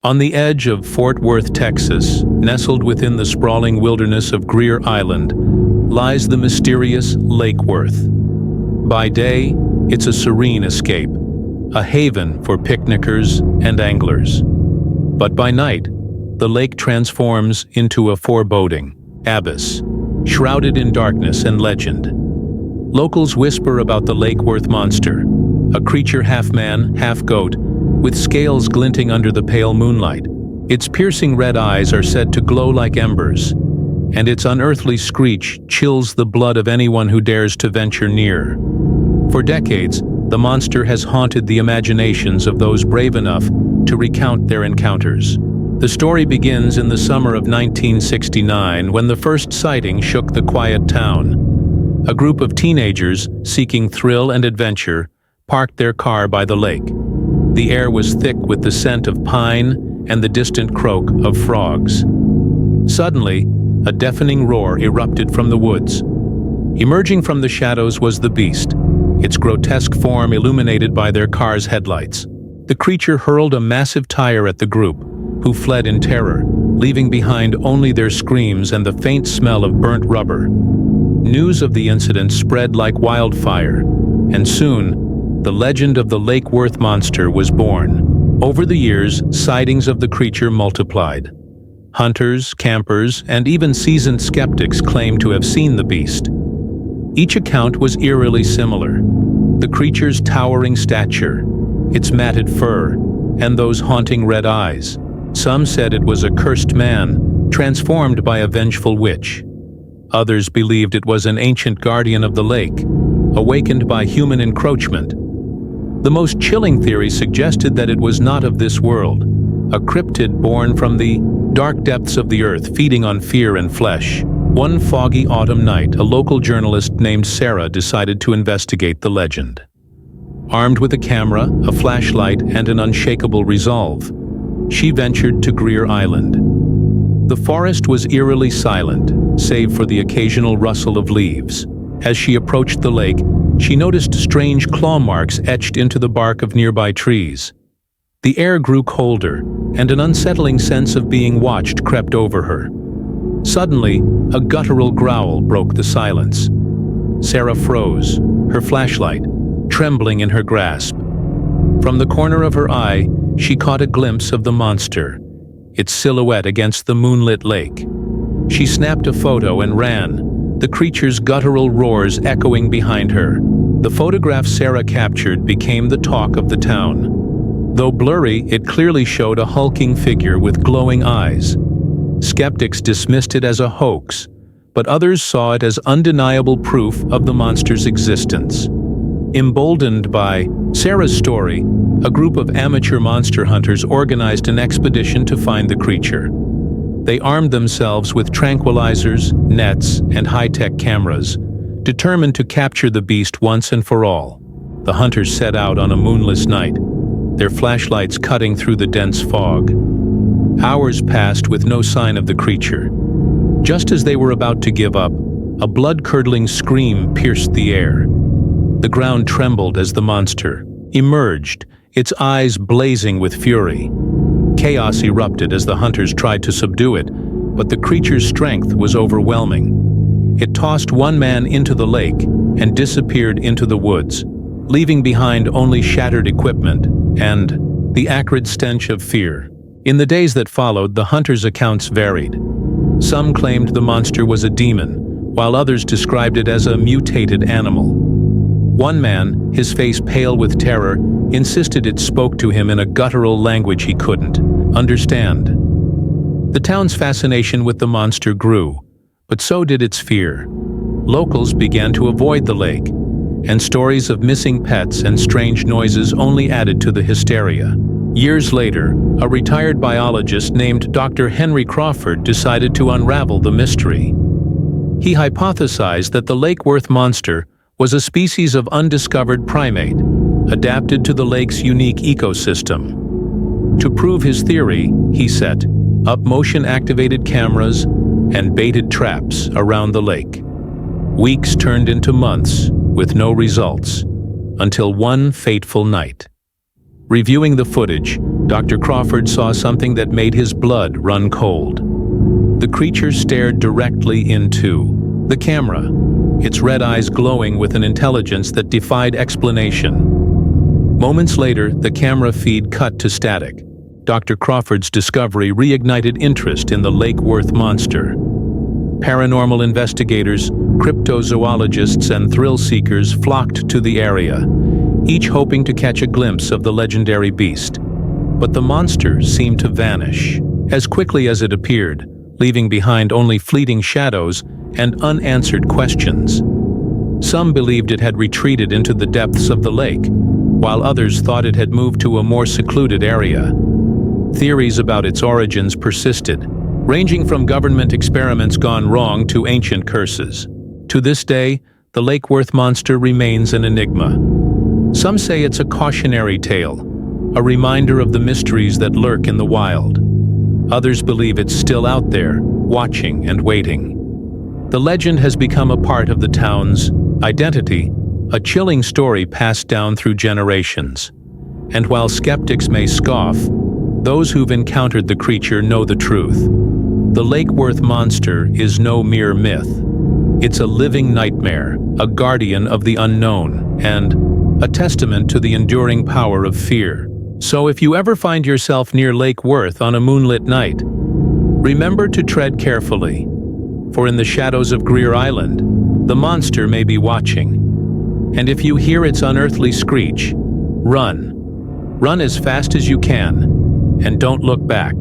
On the edge of Fort Worth, Texas, nestled within the sprawling wilderness of Greer Island, lies the mysterious Lake Worth. By day, it's a serene escape, a haven for picnickers and anglers. But by night, the lake transforms into a foreboding abyss, shrouded in darkness and legend. Locals whisper about the Lake Worth monster, a creature half man, half goat, with scales glinting under the pale moonlight. Its piercing red eyes are said to glow like embers, and its unearthly screech chills the blood of anyone who dares to venture near. For decades, the monster has haunted the imaginations of those brave enough to recount their encounters. The story begins in the summer of 1969 when the first sighting shook the quiet town. A group of teenagers seeking thrill and adventure parked their car by the lake. The air was thick with the scent of pine and the distant croak of frogs. Suddenly, a deafening roar erupted from the woods. Emerging from the shadows was the beast, its grotesque form illuminated by their car's headlights. The creature hurled a massive tire at the group, who fled in terror, leaving behind only their screams and the faint smell of burnt rubber. News of the incident spread like wildfire, and soon, the legend of the Lake Worth monster was born. Over the years, sightings of the creature multiplied. Hunters, campers, and even seasoned skeptics claimed to have seen the beast. Each account was eerily similar. The creature's towering stature, its matted fur, and those haunting red eyes. Some said it was a cursed man, transformed by a vengeful witch. Others believed it was an ancient guardian of the lake, awakened by human encroachment. The most chilling theory suggested that it was not of this world, a cryptid born from the dark depths of the earth, feeding on fear and flesh. One foggy autumn night, a local journalist named Sarah decided to investigate the legend. Armed with a camera, a flashlight, and an unshakable resolve, she ventured to Greer Island. The forest was eerily silent, save for the occasional rustle of leaves. As she approached the lake, she noticed strange claw marks etched into the bark of nearby trees. The air grew colder, and an unsettling sense of being watched crept over her. Suddenly, a guttural growl broke the silence. Sarah froze, her flashlight trembling in her grasp. From the corner of her eye, she caught a glimpse of the monster, its silhouette against the moonlit lake. She snapped a photo and ran, the creature's guttural roars echoing behind her. The photograph Sarah captured became the talk of the town. Though blurry, it clearly showed a hulking figure with glowing eyes. Skeptics dismissed it as a hoax, but others saw it as undeniable proof of the monster's existence. Emboldened by Sarah's story, a group of amateur monster hunters organized an expedition to find the creature. They armed themselves with tranquilizers, nets, and high-tech cameras, determined to capture the beast once and for all. The hunters set out on a moonless night, their flashlights cutting through the dense fog. Hours passed with no sign of the creature. Just as they were about to give up, a blood-curdling scream pierced the air. The ground trembled as the monster emerged, its eyes blazing with fury. Chaos erupted as the hunters tried to subdue it, but the creature's strength was overwhelming. It tossed one man into the lake and disappeared into the woods, leaving behind only shattered equipment and the acrid stench of fear. In the days that followed, the hunters' accounts varied. Some claimed the monster was a demon, while others described it as a mutated animal. One man, his face pale with terror, insisted it spoke to him in a guttural language he couldn't understand. The town's fascination with the monster grew, but so did its fear. Locals began to avoid the lake, and stories of missing pets and strange noises only added to the hysteria. Years later, a retired biologist named Dr. Henry Crawford decided to unravel the mystery. He hypothesized that the Lake Worth monster was a species of undiscovered primate, adapted to the lake's unique ecosystem. To prove his theory, he set up motion-activated cameras and baited traps around the lake. Weeks turned into months with no results, until one fateful night. Reviewing the footage, Dr. Crawford saw something that made his blood run cold. The creature stared directly into the camera, its red eyes glowing with an intelligence that defied explanation. Moments later, the camera feed cut to static. Dr. Crawford's discovery reignited interest in the Lake Worth monster. Paranormal investigators, cryptozoologists, and thrill-seekers flocked to the area, each hoping to catch a glimpse of the legendary beast. But the monster seemed to vanish as quickly as it appeared, leaving behind only fleeting shadows and unanswered questions. Some believed it had retreated into the depths of the lake, while others thought it had moved to a more secluded area. Theories about its origins persisted, ranging from government experiments gone wrong to ancient curses. To this day, the Lake Worth monster remains an enigma. Some say it's a cautionary tale, a reminder of the mysteries that lurk in the wild. Others believe it's still out there, watching and waiting. The legend has become a part of the town's identity, a chilling story passed down through generations. And while skeptics may scoff, those who've encountered the creature know the truth. The Lake Worth monster is no mere myth. It's a living nightmare, a guardian of the unknown, and a testament to the enduring power of fear. So if you ever find yourself near Lake Worth on a moonlit night, remember to tread carefully, for in the shadows of Greer Island, the monster may be watching. And if you hear its unearthly screech, run. Run as fast as you can, and don't look back.